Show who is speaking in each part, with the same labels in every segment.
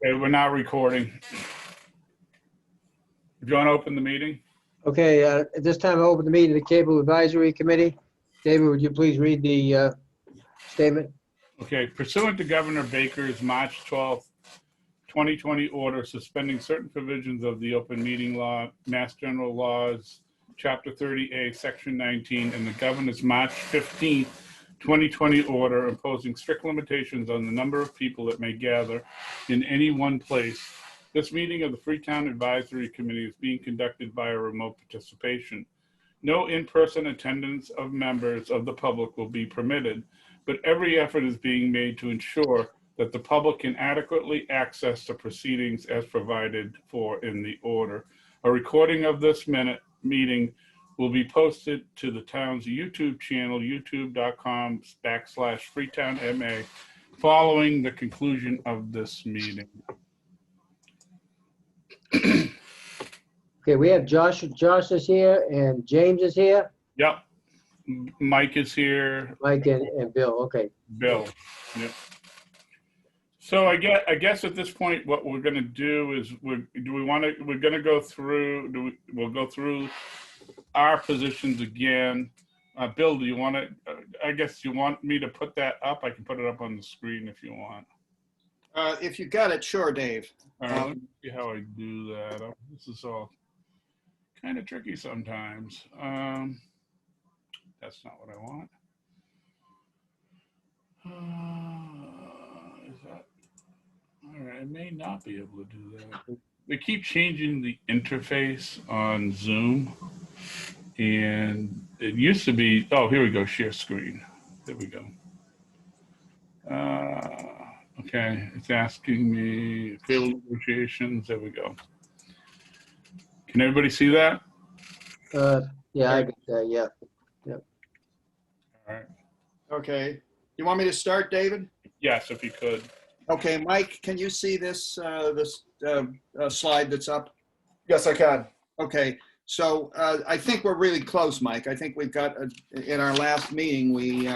Speaker 1: Okay, we're not recording. Do you want to open the meeting?
Speaker 2: Okay, at this time, I open the meeting of the Cable Advisory Committee. David, would you please read the statement?
Speaker 1: Okay, pursuant to Governor Baker's March 12th, 2020 order suspending certain provisions of the open meeting law, Mass General Laws, Chapter 30A, Section 19, and the Governor's March 15th, 2020 order imposing strict limitations on the number of people that may gather in any one place. This meeting of the Freetown Advisory Committee is being conducted by a remote participation. No in-person attendance of members of the public will be permitted, but every effort is being made to ensure that the public can adequately access the proceedings as provided for in the order. A recording of this meeting will be posted to the town's YouTube channel, youtube.com/FreetownMA, following the conclusion of this meeting.
Speaker 2: Okay, we have Josh is here and James is here,
Speaker 1: Yep. Mike is here.
Speaker 2: Mike and Bill. Okay.
Speaker 1: Bill. Yep. So I guess at this point, what we're going to do is we'll go through our positions again. Bill, do you want to? I guess you want me to put that up. I can put it up on the screen if you want.
Speaker 3: If you got it, sure, Dave.
Speaker 1: All right, let me see how I do that. This is all kind of tricky sometimes. That's not what I want. Is that all right? I may not be able to do that. They keep changing the interface on Zoom, and it used to be. Oh, here we go. Share screen. There we go. Okay, it's asking me field negotiations. There we go. Can everybody see that?
Speaker 2: Yeah, I get that. Yeah.
Speaker 1: All right.
Speaker 3: Okay. You want me to start, David?
Speaker 1: Yes, if you could.
Speaker 3: Okay, Mike, can you see this slide that's up?
Speaker 4: Yes, I can.
Speaker 3: Okay. So I think we're really close, Mike. I think we've got in our last meeting we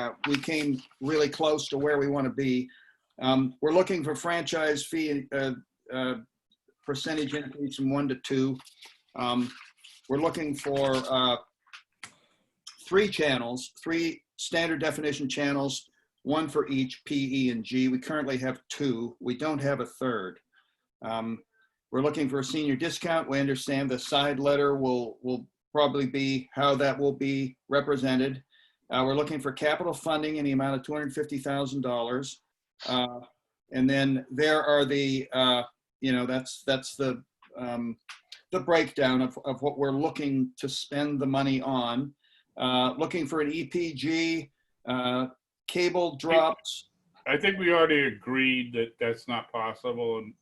Speaker 3: came really close to where we want to be. We're looking for franchise fee percentage increase from 1 to 2. We're looking for 3 channels, 3 standard definition channels, 1 for each P, E, and G. We currently have 2. We don't have a third. We're looking for a senior discount. We understand the side letter will probably be how that will be represented. We're looking for capital funding in the amount of $250,000. And then there are the, that's the breakdown of what we're looking to spend the money on. Looking for an EPG, cable drops.
Speaker 1: I think we already agreed that that's not possible. And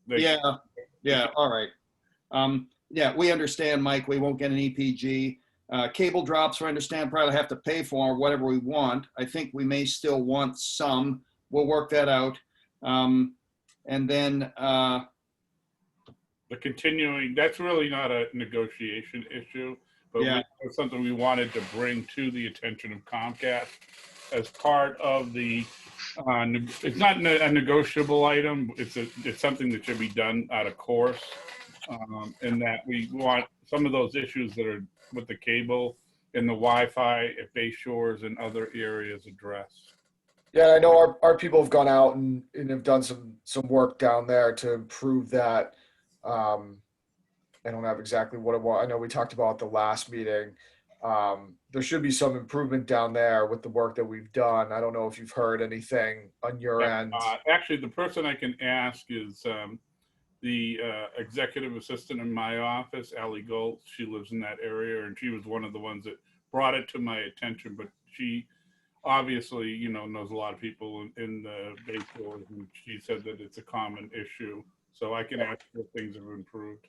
Speaker 3: Yeah. All right. Yeah, we understand, Mike. We won't get an EPG. Cable drops, we understand, probably have to pay for whatever we want. I think we may still want some. We'll work that out. And then
Speaker 1: the continuing, that's really not a negotiation issue, but
Speaker 3: Yeah.
Speaker 1: it's something we wanted to bring to the attention of Comcast as part of the, it's not a negotiable item. It's something that should be done out of course. And that we want some of those issues that are with the cable and the Wi-Fi at Bay Shores and other areas addressed.
Speaker 4: Yeah, I know our people have gone out and have done some work down there to improve that. I don't have exactly what it was. I know we talked about the last meeting. There should be some improvement down there with the work that we've done. I don't know if you've heard anything on your end.
Speaker 1: Actually, the person I can ask is the executive assistant in my office, Allie Goltz. She lives in that area, and she was one of the ones that brought it to my attention. But she obviously, knows a lot of people in the Bay Shores, and she said that it's a common issue. So I can ask if things have improved.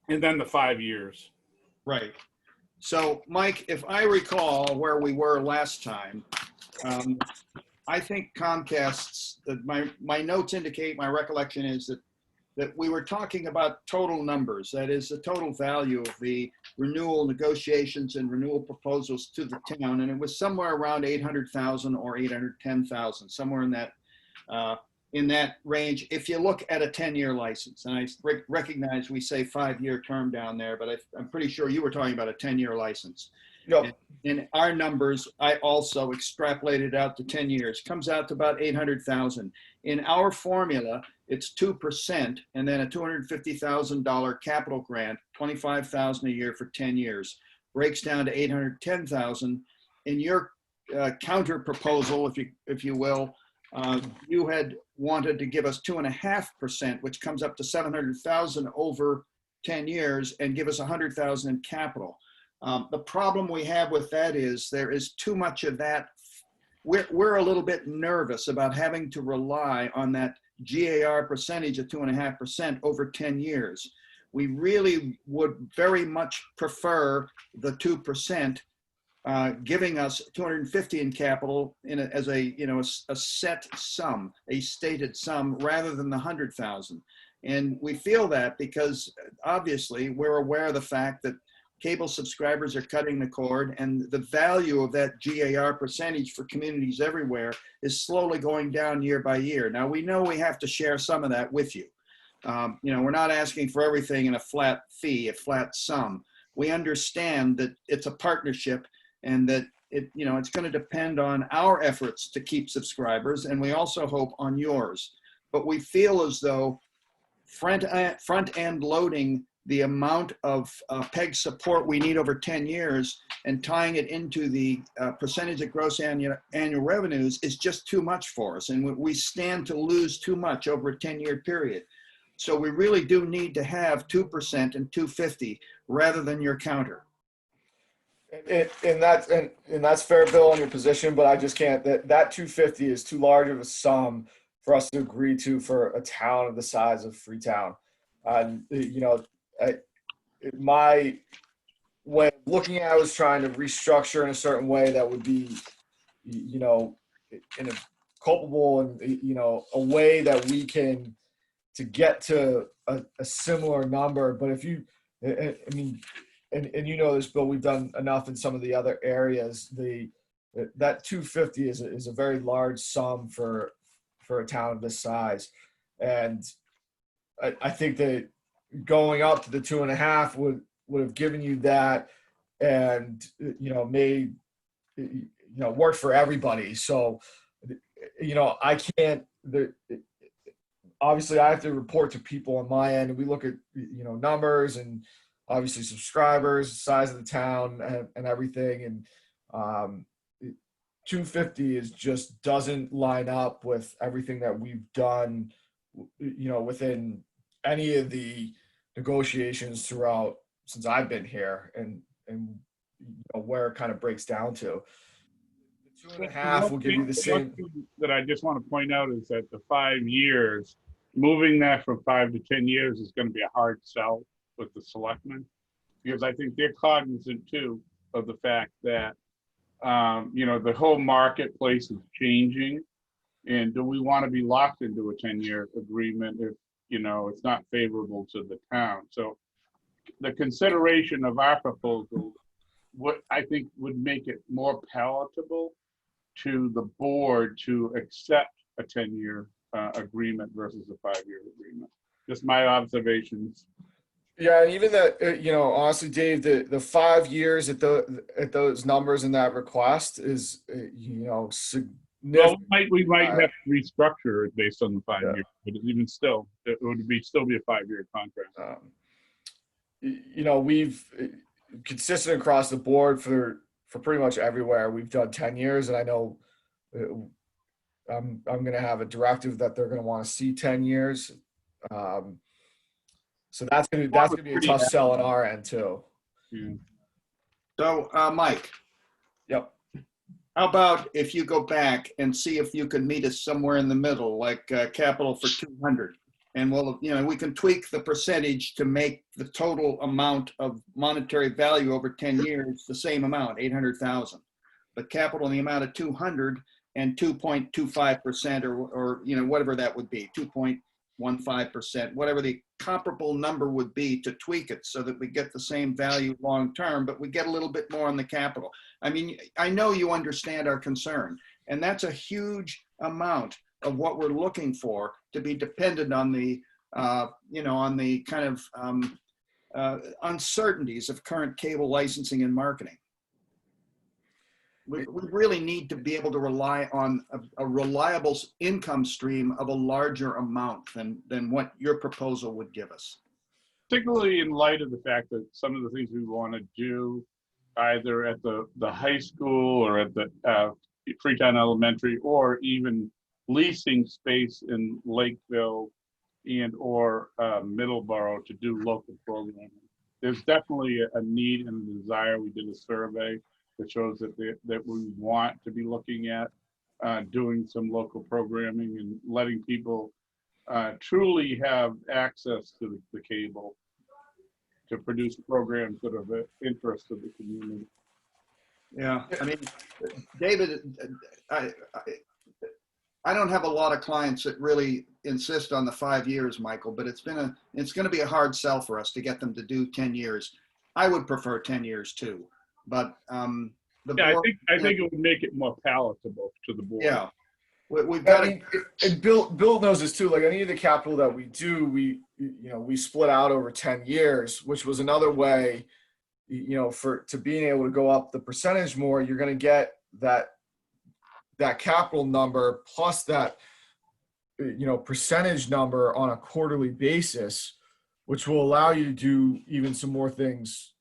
Speaker 1: And then the 5 years.
Speaker 3: Right. So, Mike, if I recall where we were last time, I think Comcast's, my notes indicate, my recollection is that we were talking about total numbers. That is the total value of the renewal negotiations and renewal proposals to the town. And it was somewhere around 800,000 or 810,000, somewhere in that in that range if you look at a 10-year license. And I recognize we say 5-year term down there, but I'm pretty sure you were talking about a 10-year license.
Speaker 4: Yep.
Speaker 3: In our numbers, I also extrapolated out to 10 years, comes out to about 800,000. In our formula, it's 2% and then a $250,000 capital grant, 25,000 a year for 10 years, breaks down to 810,000. In your counter proposal, if you will, you had wanted to give us 2.5%, which comes up to 700,000 over 10 years and give us 100,000 in capital. The problem we have with that is there is too much of that. We're a little bit nervous about having to rely on that GAR percentage of 2.5% over 10 years. We really would very much prefer the 2%, giving us 250 in capital as a set sum, a stated sum, rather than the 100,000. And we feel that because obviously we're aware of the fact that cable subscribers are cutting the cord, and the value of that GAR percentage for communities everywhere is slowly going down year by year. Now, we know we have to share some of that with you. We're not asking for everything in a flat fee, a flat sum. We understand that it's a partnership and that it's going to depend on our efforts to keep subscribers, and we also hope on yours. But we feel as though front-end loading the amount of PEG support we need over 10 years and tying it into the percentage of gross annual revenues is just too much for us. And we stand to lose too much over a 10-year period. So we really do need to have 2% and 250 rather than your counter.
Speaker 4: And that's fair, Bill, on your position, but I just can't. That 250 is too large of a sum for us to agree to for a town of the size of Freetown. My way of looking at it was trying to restructure in a certain way that would be, in a culpable and, a way that we can to get to a similar number. But if you, and you know this, Bill, we've done enough in some of the other areas. That 250 is a very large sum for a town of this size. And I think that going up to the 2.5 would have given you that and, made, work for everybody. So, I can't, obviously I have to report to people on my end, and we look at, numbers and obviously subscribers, size of the town and everything. And 250 just doesn't line up with everything that we've done, within any of the negotiations throughout since I've been here, and where it kind of breaks down to. The 2.5 will give you the same.
Speaker 1: One thing that I just want to point out is that the 5 years, moving that from 5 to 10 years is going to be a hard sell with the selectmen, because I think they're cognizant too of the fact that the whole marketplace is changing, and do we want to be locked into a 10-year agreement if it's not favorable to the town? So the consideration of our proposal, what I think would make it more palatable to the board to accept a 10-year agreement versus a 5-year agreement. Just my observations.
Speaker 4: Yeah, and even that, honestly, Dave, the 5 years at those numbers in that request is, significant.
Speaker 1: Well, we might have to restructure it based on the 5 years, but even still, it would still be a 5-year contract.
Speaker 4: We've consistent across the board for pretty much everywhere. We've done 10 years, and I know I'm going to have a directive that they're going to want to see 10 years. So that's going to be a tough sell on our end too.
Speaker 1: Yeah.
Speaker 3: So, Mike.
Speaker 4: Yep.
Speaker 3: How about if you go back and see if you can meet us somewhere in the middle, like capital for 200, and we can tweak the percentage to make the total amount of monetary value over 10 years the same amount, 800,000, but capital in the amount of 200 and 2.25% or whatever that would be, 2.15%, whatever the comparable number would be, to tweak it so that we get the same value long term, but we get a little bit more on the capital. I mean, I know you understand our concern, and that's a huge amount of what we're looking for to be dependent on the, on the kind of uncertainties of current cable licensing and marketing. We really need to be able to rely on a reliable income stream of a larger amount than what your proposal would give us.
Speaker 1: Particularly in light of the fact that some of the things we want to do either at the high school or at the Freetown Elementary, or even leasing space in Lakeville and or Middleborough to do local programming. There's definitely a need and a desire. We did a survey that shows that that we want to be looking at doing some local programming and letting people truly have access to the cable to produce programs that are of the interest of the community.
Speaker 3: Yeah, I mean, David, I don't have a lot of clients that really insist on the 5 years, Michael, but it's going to be a hard sell for us to get them to do 10 years. I would prefer 10 years too, but the board,
Speaker 1: I think it would make it more palatable to the board.
Speaker 3: yeah, we've got
Speaker 4: I mean, and Bill knows this too. Like any of the capital that we do, we split out over 10 years, which was another way, to being able to go up the percentage more. You're going to get that capital number plus that, percentage number on a quarterly basis, which will allow you to do even some more things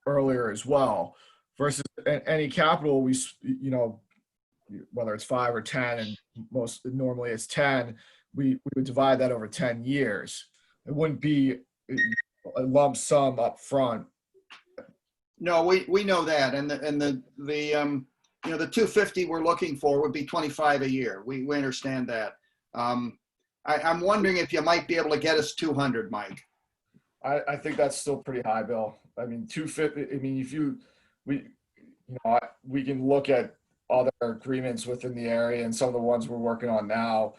Speaker 4: earlier as well. Versus any capital, whether it's 5 or 10, and normally it's 10, we would divide that over 10 years. It wouldn't be a lump sum up front.
Speaker 3: No, we know that, and the 250 we're looking for would be 25 a year. We understand that. I'm wondering if you might be able to get us 200, Mike.
Speaker 4: I think that's still pretty high, Bill. I mean, 250. I mean, we can look at other agreements within the area and some of the ones we're working on now.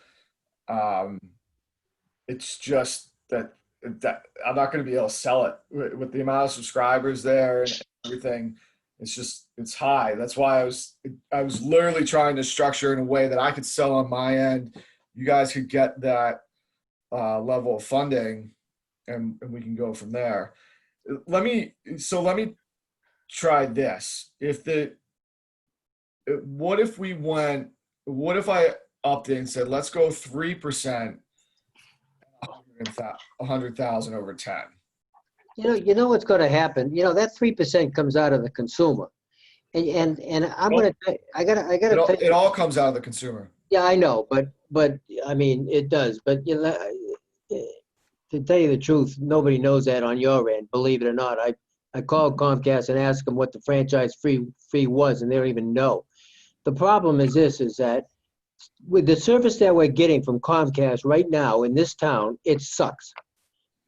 Speaker 4: It's just that I'm not going to be able to sell it with the amount of subscribers there and everything. It's high. That's why I was literally trying to structure in a way that I could sell on my end. You guys could get that level of funding, and we can go from there. Let me try this. What if I upped it and said, let's go 3%, 100,000 over 10.
Speaker 2: You know what's going to happen. That 3% comes out of the consumer, and I'm going to. I gotta.
Speaker 4: It all comes out of the consumer.
Speaker 2: Yeah, I know, but I mean it does. But to tell you the truth, nobody knows that on your end. Believe it or not, I called Comcast and asked them what the franchise fee was, and they don't even know. The problem is that with the service that we're getting from Comcast right now in this town, it sucks.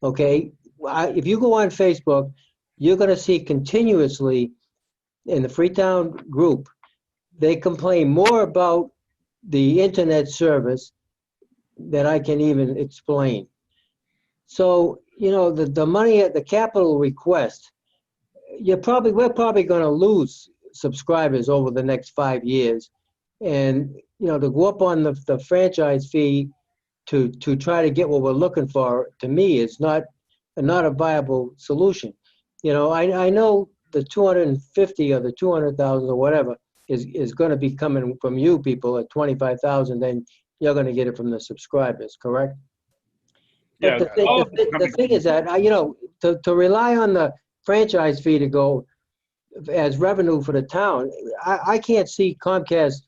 Speaker 2: Okay, if you go on Facebook, you're going to see continuously in the Freetown group, they complain more about the internet service than I can even explain. So, the money at the capital request, we're probably going to lose subscribers over the next 5 years. And, to go up on the franchise fee to try to get what we're looking for, to me, is not a viable solution. I know the 250 or the 200,000 or whatever is going to be coming from you people at 25,000, then you're going to get it from the subscribers, correct?
Speaker 1: Yeah,
Speaker 2: But the thing is that, to rely on the franchise fee to go as revenue for the town, I can't see Comcast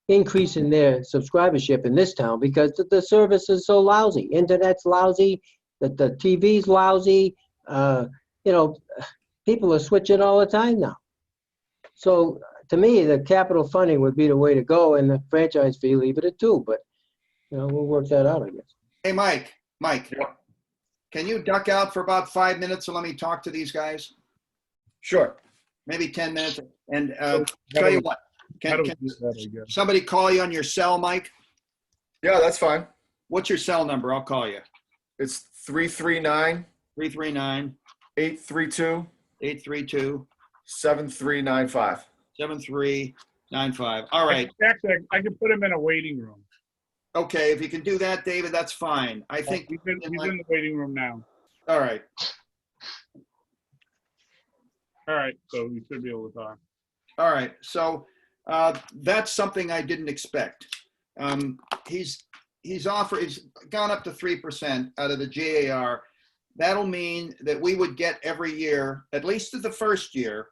Speaker 2: increasing their subscribership in this town because the service is so lousy. Internet's lousy, the TV's lousy. People are switching all the time now. So to me, the capital funding would be the way to go, and the franchise fee, leave it at 2. But we'll work that out, I guess.
Speaker 3: Hey, Mike,
Speaker 4: Yeah.
Speaker 3: can you duck out for about 5 minutes and let me talk to these guys?
Speaker 4: Sure.
Speaker 3: Maybe 10 minutes. And tell you what,
Speaker 1: How do
Speaker 3: can
Speaker 1: we do that, I guess?
Speaker 3: somebody call you on your cell, Mike?
Speaker 4: Yeah, that's fine.
Speaker 3: What's your cell number? I'll call you.
Speaker 4: It's 339
Speaker 3: 339
Speaker 4: 832
Speaker 3: 832
Speaker 4: 7395.
Speaker 3: 7395. All right.
Speaker 1: Actually, I can put him in a waiting room.
Speaker 3: Okay, if you can do that, David, that's fine. I think,
Speaker 1: He's in the waiting room now.
Speaker 3: all right.
Speaker 1: All right, so we should be able to talk.
Speaker 3: All right, so that's something I didn't expect. He's gone up to 3% out of the GAR. That'll mean that we would get every year, at least of the first year,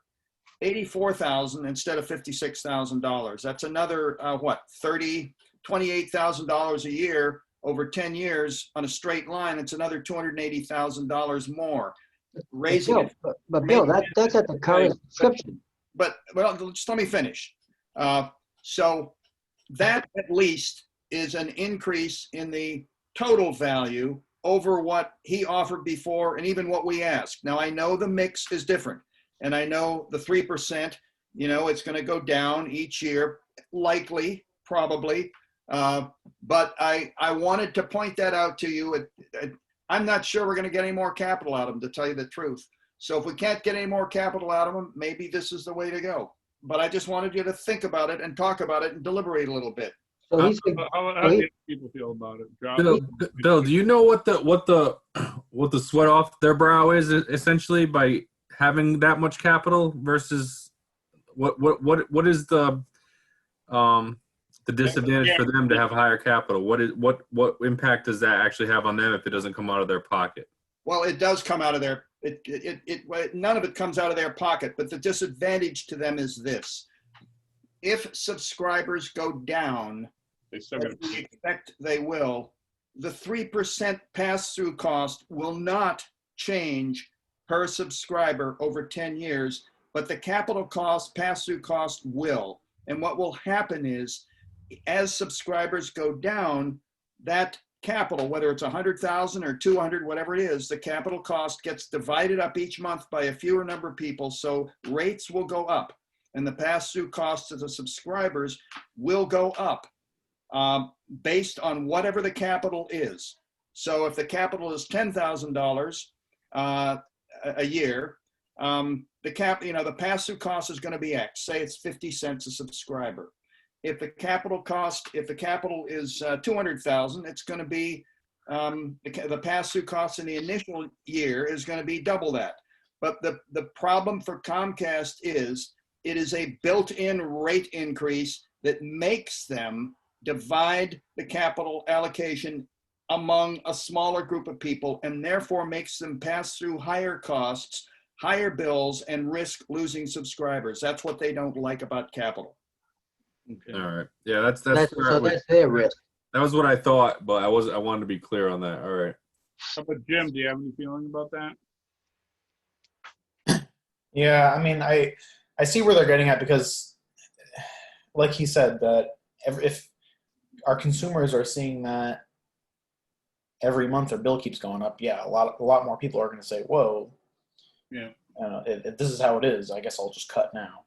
Speaker 3: $84,000 instead of $56,000. That's another $28,000 a year over 10 years on a straight line. It's another $280,000 more. Raising
Speaker 2: Bill,
Speaker 3: it.
Speaker 2: but Bill, that's at the current subscription.
Speaker 3: But well, just let me finish. So that at least is an increase in the total value over what he offered before and even what we asked. Now, I know the mix is different, and I know the 3%, it's going to go down each year, likely, probably. But I wanted to point that out to you. I'm not sure we're going to get any more capital out of them, to tell you the truth. So if we can't get any more capital out of them, maybe this is the way to go. But I just wanted you to think about it and talk about it and deliberate a little bit.
Speaker 2: So he's,
Speaker 1: How do people feel about it? John?
Speaker 5: Bill, do you know what the sweat off their brow is essentially by having that much capital versus what is the disadvantage for them to have higher capital? What impact does that actually have on them if it doesn't come out of their pocket?
Speaker 3: Well, it does come out of their, none of it comes out of their pocket, but the disadvantage to them is this. If subscribers go down,
Speaker 1: They still
Speaker 3: as
Speaker 1: gotta-
Speaker 3: we expect they will, the 3% pass-through cost will not change per subscriber over 10 years, but the capital cost, pass-through cost will. And what will happen is, as subscribers go down, that capital, whether it's 100,000 or 200, whatever it is, the capital cost gets divided up each month by a fewer number of people, so rates will go up, and the pass-through costs of the subscribers will go up based on whatever the capital is. So if the capital is $10,000 a year, the pass-through cost is going to be X. Say it's 50 cents a subscriber. If the capital is 200,000, it's going to be the pass-through cost in the initial year is going to be double that. But the problem for Comcast is it is a built-in rate increase that makes them divide the capital allocation among a smaller group of people, and therefore makes them pass through higher costs, higher bills, and risk losing subscribers. That's what they don't like about capital.
Speaker 1: Okay.
Speaker 5: All right. Yeah, that's
Speaker 2: so
Speaker 5: where I was-
Speaker 2: that's their risk.
Speaker 5: that was what I thought, but I wanted to be clear on that. All right.
Speaker 1: How about Jim? Do you have any feeling about that?
Speaker 6: Yeah, I mean, I see where they're getting at because, like he said, that if our consumers are seeing that every month their bill keeps going up, yeah, a lot more people are going to say, "Whoa,
Speaker 1: Yeah.
Speaker 6: If this is how it is, I guess I'll just cut now."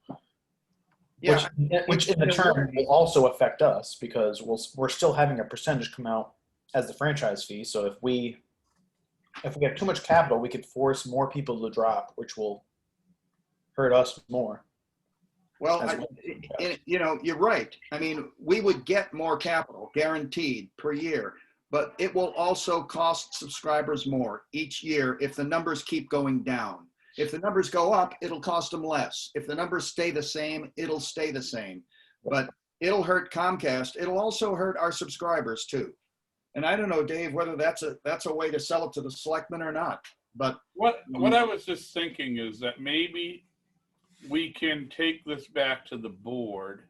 Speaker 3: Yeah,
Speaker 6: Which in turn will also affect us because we're still having a percentage come out as the franchise fee. So if we have too much capital, we could force more people to drop, which will hurt us more.
Speaker 3: well,
Speaker 6: As
Speaker 3: you're right. I mean, we would get more capital guaranteed per year, but it will also cost subscribers more each year if the numbers keep going down. If the numbers go up, it'll cost them less. If the numbers stay the same, it'll stay the same. But it'll hurt Comcast. It'll also hurt our subscribers too. And I don't know, Dave, whether that's a way to sell it to the selectmen or not. But
Speaker 1: What I was just thinking is that maybe we can take this back to the board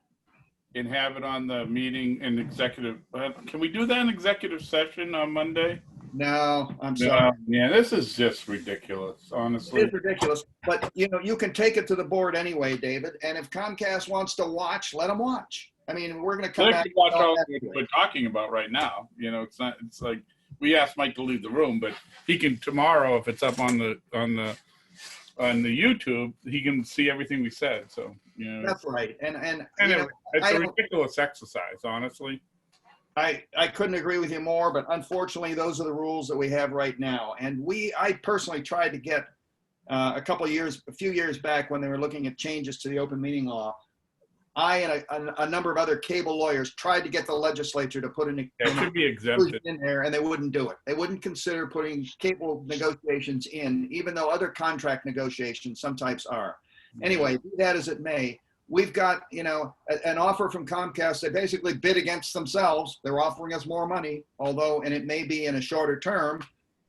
Speaker 1: and have it on the meeting in executive. Can we do that in executive session on Monday?
Speaker 3: no, I'm sorry.
Speaker 1: Yeah, this is just ridiculous, honestly.
Speaker 3: It's ridiculous. But you can take it to the board anyway, David. And if Comcast wants to watch, let them watch. I mean, we're going to come
Speaker 1: I'd like
Speaker 3: back.
Speaker 1: to watch
Speaker 3: and
Speaker 1: all
Speaker 3: talk
Speaker 1: what
Speaker 3: anyway.
Speaker 1: we're talking about right now. It's like we asked Mike to leave the room, but he can tomorrow, if it's up on the YouTube, he can see everything we said. So,
Speaker 3: That's right. And
Speaker 1: anyway, it's
Speaker 3: I
Speaker 1: a
Speaker 3: don't-
Speaker 1: ridiculous exercise, honestly.
Speaker 3: I couldn't agree with you more, but unfortunately, those are the rules that we have right now. And I personally tried to get a few years back when they were looking at changes to the open meeting law. I and a number of other cable lawyers tried to get the legislature to put
Speaker 1: It should be
Speaker 3: inclusion
Speaker 1: exempted.
Speaker 3: in there, and they wouldn't do it. They wouldn't consider putting cable negotiations in, even though other contract negotiations sometimes are. Anyway, be that as it may, we've got, an offer from Comcast. They basically bid against themselves. They're offering us more money, although, and it may be in a shorter term,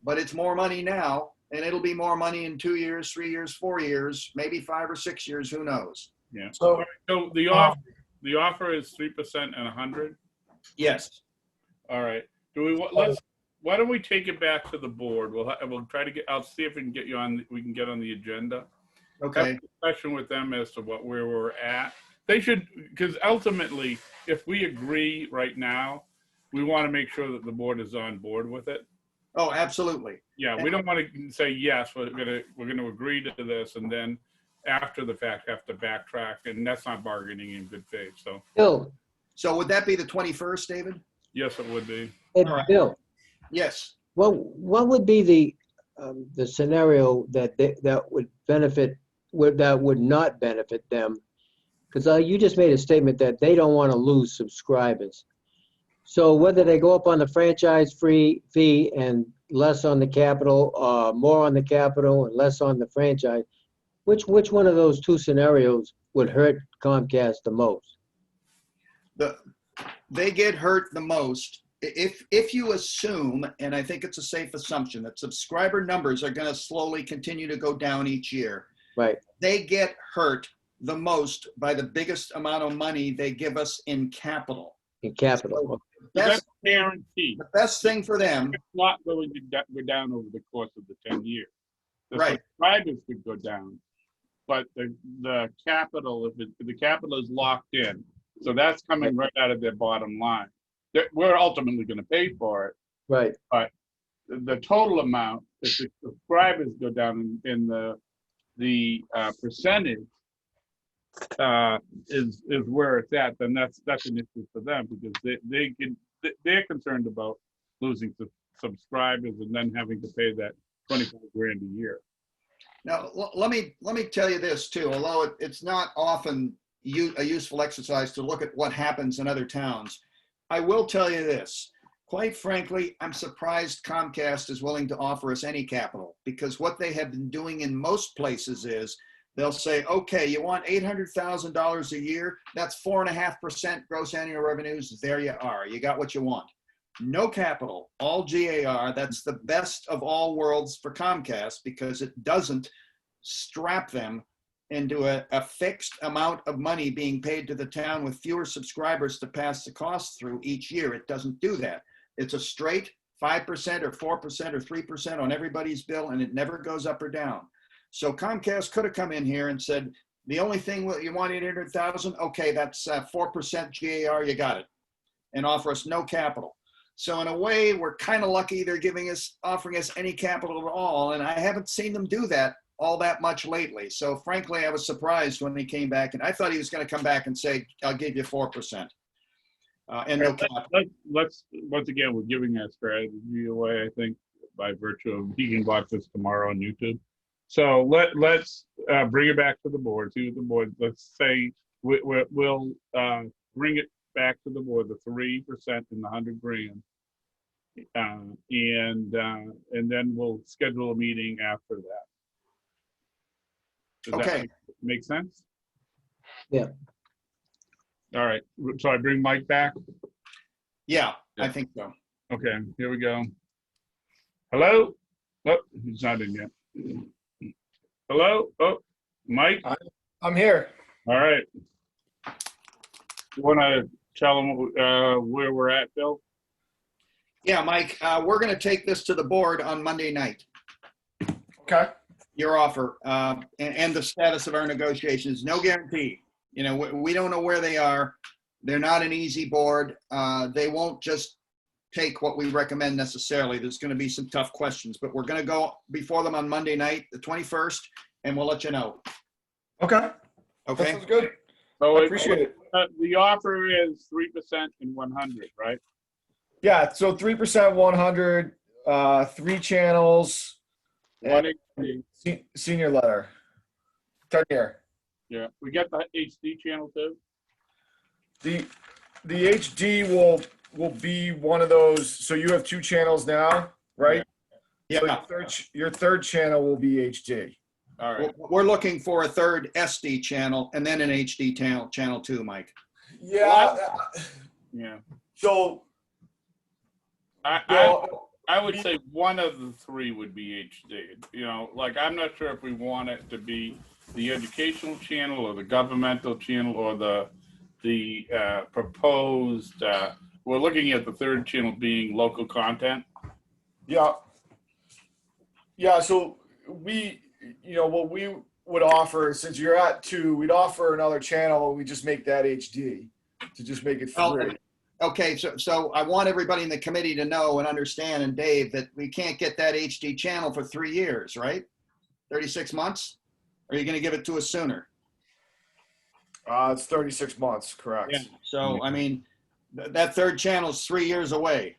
Speaker 3: but it's more money now, and it'll be more money in 2 years, 3 years, 4 years, maybe 5 or 6 years, who knows?
Speaker 1: Yeah.
Speaker 6: So
Speaker 1: So the offer is 3% and 100.
Speaker 3: Yes.
Speaker 1: All right. Why don't we take it back to the board? We'll try to get, I'll see if we can get you on, we can get on the agenda. Have
Speaker 3: Okay.
Speaker 1: a discussion with them as to where we're at. They should, because ultimately, if we agree right now, we want to make sure that the board is on board with it.
Speaker 3: Oh, absolutely.
Speaker 1: Yeah, we don't want to say, yes, we're gonna agree to this, and then after the fact have to backtrack, and that's not bargaining in good faith. So,
Speaker 2: Bill,
Speaker 3: So would that be the 21st, David?
Speaker 1: yes, it would be.
Speaker 2: hey,
Speaker 3: All right.
Speaker 2: Bill,
Speaker 3: Yes.
Speaker 2: what would be the scenario that would benefit, that would not benefit them? Because you just made a statement that they don't want to lose subscribers. So whether they go up on the franchise fee and less on the capital, more on the capital and less on the franchise, which one of those two scenarios would hurt Comcast the most?
Speaker 3: They get hurt the most if you assume, and I think it's a safe assumption, that subscriber numbers are going to slowly continue to go down each year.
Speaker 2: Right,
Speaker 3: They get hurt the most by the biggest amount of money they give us in capital.
Speaker 2: in capital.
Speaker 1: That's
Speaker 3: Best,
Speaker 1: guaranteed.
Speaker 3: the best thing for them,
Speaker 1: It's not going to go down over the course of the 10 years. The
Speaker 3: Right.
Speaker 1: subscribers could go down, but the capital, if the capital is locked in, so that's coming right out of their bottom line. We're ultimately going to pay for it.
Speaker 2: Right,
Speaker 1: The total amount, if the subscribers go down in the percentage is where it's at, then that's an issue for them, because they're concerned about losing subscribers and then having to pay that 25 grand a year.
Speaker 3: now, let me tell you this too, although it's not often a useful exercise to look at what happens in other towns. I will tell you this. Quite frankly, I'm surprised Comcast is willing to offer us any capital, because what they have been doing in most places is they'll say, okay, you want $800,000 a year? That's 4.5% gross annual revenues. There you are. You got what you want. No capital, all GAR. That's the best of all worlds for Comcast, because it doesn't strap them into a fixed amount of money being paid to the town with fewer subscribers to pass the cost through each year. It doesn't do that. It's a straight 5% or 4% or 3% on everybody's bill, and it never goes up or down. So Comcast could have come in here and said, the only thing you want 800,000, okay, that's 4% GAR, you got it, and offer us no capital. So in a way, we're kind of lucky they're offering us any capital at all, and I haven't seen them do that all that much lately. So frankly, I was surprised when he came back, and I thought he was going to come back and say, I'll give you 4%. And no capital.
Speaker 1: Let's once again, we're giving that strategy away, I think, by virtue of he can watch this tomorrow on YouTube. So let's bring it back to the board. See what the board. Let's say we'll bring it back to the board, the 3% and the 100 grand, and then we'll schedule a meeting after that. Does
Speaker 3: Okay.
Speaker 1: that make sense?
Speaker 2: Yeah.
Speaker 1: All right. So I bring Mike back.
Speaker 3: Yeah, I think so.
Speaker 1: Okay, here we go. Hello? Oh, he's not in yet. Hello? Oh, Mike?
Speaker 4: I'm here.
Speaker 1: All right. You want to tell them where we're at, Bill?
Speaker 3: Yeah, Mike, we're going to take this to the board on Monday night.
Speaker 4: Okay.
Speaker 3: Your offer and the status of our negotiations. No guarantee. You know, we don't know where they are. They're not an easy board. They won't just take what we recommend necessarily. There's going to be some tough questions, but we're going to go before them on Monday night, the 21st, and we'll let you know.
Speaker 4: Okay. That
Speaker 3: Okay?
Speaker 4: sounds good.
Speaker 1: So
Speaker 4: I appreciate it.
Speaker 1: The offer is 3% and 100, right?
Speaker 4: Yeah. So 3%, 100, 3 channels,
Speaker 1: One
Speaker 4: and
Speaker 1: HD.
Speaker 4: senior letter. 10 year.
Speaker 1: Yeah, we got the HD channel too.
Speaker 4: The HD will be one of those. So you have 2 channels now, right? So
Speaker 3: Yeah,
Speaker 4: your third channel will be HD.
Speaker 1: All right.
Speaker 3: we're looking for a third SD channel and then an HD channel 2, Mike.
Speaker 4: Yeah.
Speaker 1: Yeah.
Speaker 4: So
Speaker 1: I
Speaker 4: well,
Speaker 1: I would say one of the 3 would be HD. You know, like I'm not sure if we want it to be the educational channel or the governmental channel or the proposed. We're looking at the third channel being local content.
Speaker 4: yeah. Yeah. So what we would offer, since you're at 2, we'd offer another channel. We just make that HD to just make it 3.
Speaker 3: Well, okay, so I want everybody in the committee to know and understand, and Dave, that we can't get that HD channel for 3 years, right? 36 months? Or are you going to give it to us sooner?
Speaker 4: It's 36 months, correct?
Speaker 3: Yeah. So, I mean, that third channel is 3 years away.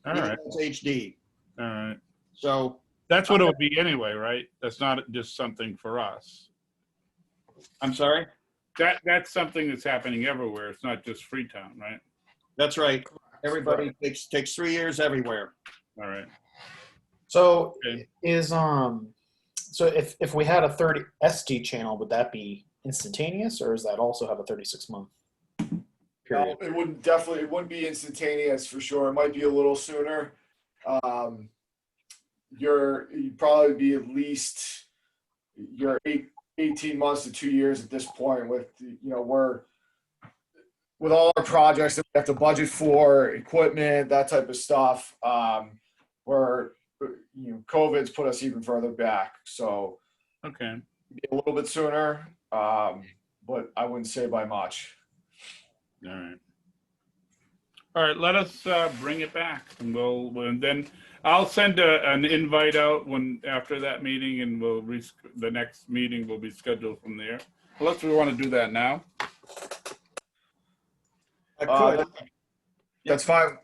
Speaker 1: All
Speaker 3: even
Speaker 1: right.
Speaker 3: though it's HD.
Speaker 1: All right.
Speaker 3: So,
Speaker 1: That's what it would be anyway, right? That's not just something for us.
Speaker 3: I'm sorry?
Speaker 1: That's something that's happening everywhere. It's not just Freetown, right?
Speaker 3: That's right. Everybody takes 3 years everywhere.
Speaker 1: All right.
Speaker 6: So
Speaker 1: Okay.
Speaker 6: so if we had a third SD channel, would that be instantaneous, or does that also have a 36-month period?
Speaker 4: No, it wouldn't be instantaneous for sure. It might be a little sooner. You'd probably be at least your 18 months to 2 years at this point with, with all our projects that we have to budget for, equipment, that type of stuff, where, COVID's put us even further back. So
Speaker 1: Okay.
Speaker 4: a little bit sooner, but I wouldn't say by much.
Speaker 1: All right. All right. Let us bring it back, and and then I'll send an invite out after that meeting, and the next meeting will be scheduled from there. Unless we want to do that now.
Speaker 3: I could.
Speaker 4: That's fine.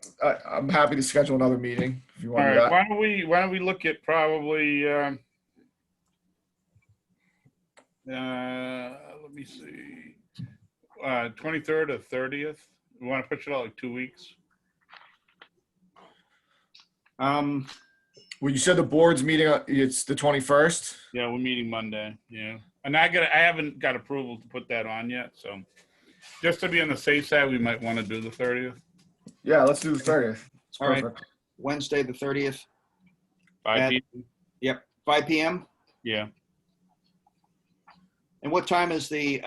Speaker 4: I'm happy to schedule another meeting if you
Speaker 1: All
Speaker 4: want to do
Speaker 1: right.
Speaker 4: that.
Speaker 1: Why don't we look at probably? Let me see. 23rd or 30th. We want to push it out like 2 weeks.
Speaker 4: Well, you said the board's meeting, it's the 21st?
Speaker 1: Yeah, we're meeting Monday. Yeah, and I haven't got approval to put that on yet. So, just to be on the safe side, we might want to do the 30th.
Speaker 4: Yeah, let's do the 30th. It's
Speaker 3: All right.
Speaker 4: perfect.
Speaker 3: Wednesday, the 30th,
Speaker 1: 5
Speaker 3: At-
Speaker 1: p.m.
Speaker 3: 5 p.m.
Speaker 1: Yeah.
Speaker 3: And what time is the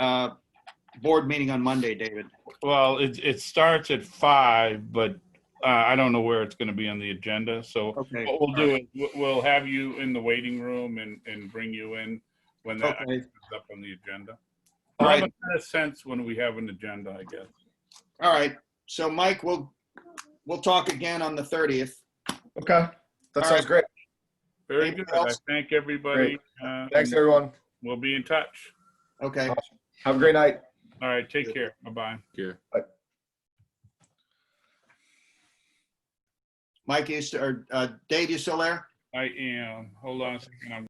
Speaker 3: board meeting on Monday, David?
Speaker 1: Well, it starts at 5, but I don't know where it's going to be on the agenda. So
Speaker 3: Okay.
Speaker 1: what we'll do is we'll have you in the waiting room and bring you in when that
Speaker 3: Okay.
Speaker 1: is up on the agenda.
Speaker 3: All
Speaker 1: We'll have
Speaker 3: right.
Speaker 1: a better sense when we have an agenda, I guess.
Speaker 3: All right. So, Mike, we'll talk again on the 30th.
Speaker 4: Okay. That
Speaker 3: All
Speaker 4: sounds
Speaker 3: right.
Speaker 4: great.
Speaker 1: Very
Speaker 3: Anything
Speaker 1: good. I
Speaker 3: else?
Speaker 1: thank everybody.
Speaker 4: Thanks, everyone.
Speaker 1: We'll be in touch.
Speaker 3: Okay.
Speaker 4: Have a great night.
Speaker 1: All right. Take care. Bye-bye.
Speaker 3: Mike, Dave, you still there?
Speaker 1: I am. Hold on a second.